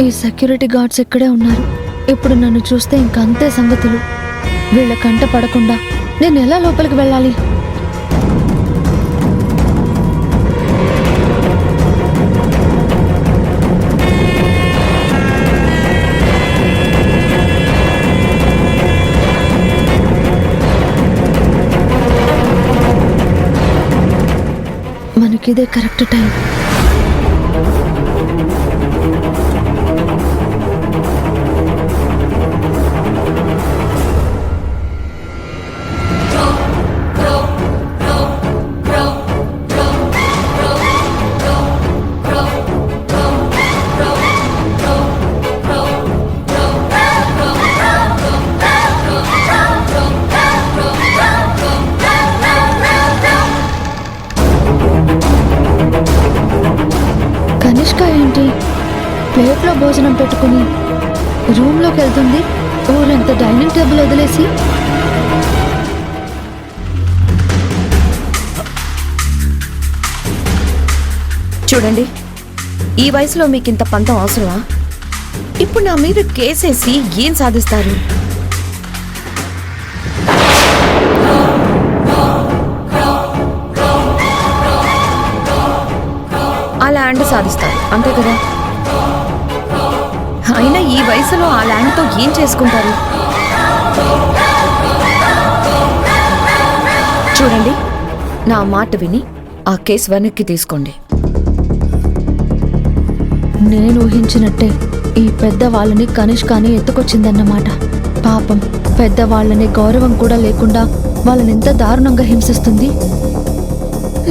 ఈ security guards ఇక్కడే ఉన్నారు. ఇప్పుడు నన్ను చూస్తే ఇంకంతే సంగతులు. వీళ్ళ కంట పడకుండా నేను ఎలా లోపలికి వెళ్ళాలి? మనకిదే కరెక్ట్ టైం. కనిష్క ఏంటి ప్లేట్లో భోజనం పెట్టుకుని రూమ్లోకి వెళ్తుంది? ఊరంతా డైనింగ్ టేబుల్ వదిలేసి. చూడండి, ఈ వయసులో మీకింత పంతం అవసరమా? ఇప్పుడు నా మీద కేసేసి ఏం సాధిస్తారు? ఆ ల్యాండ్ సాధిస్తారు అంతే కదా. అయినా ఈ వయసులో ఆ ల్యాండ్తో ఏం చేసుకుంటారు? చూడండి, నా మాట విని ఆ కేసు వెనక్కి తీసుకోండి. నేను ఊహించినట్టే ఈ పెద్దవాళ్ళని కనిష్కాని ఎత్తుకొచ్చిందన్నమాట. పాపం, పెద్దవాళ్ళని గౌరవం కూడా లేకుండా వాళ్ళని ఎంత దారుణంగా హింసిస్తుంది.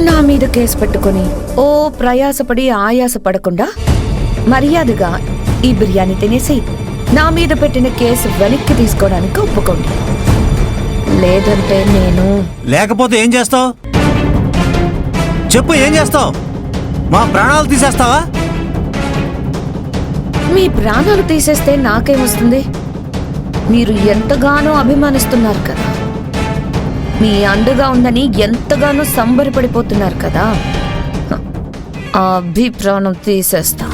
నా మీద కేసు పెట్టుకుని ఓ ప్రయాసపడి ఆయాసపడకుండా మర్యాదగా ఈ బిర్యానీ తినేసి నా మీద పెట్టిన కేసు వెనక్కి తీసుకోవడానికి ఒప్పుకోండి. లేదంటే నేను... లేకపోతే ఏం చేస్తావు? చెప్పు, ఏం చేస్తావు? మా ప్రాణాలు తీసేస్తావా? మీ ప్రాణాలు తీసేస్తే నాకేమొస్తుంది? మీరు ఎంతగానో అభిమానిస్తున్నారు కదా, మీ అండగా ఉందని ఎంతగానో సంబరపడిపోతున్నారు కదా. ఆ ప్రాణం తీసేస్తా.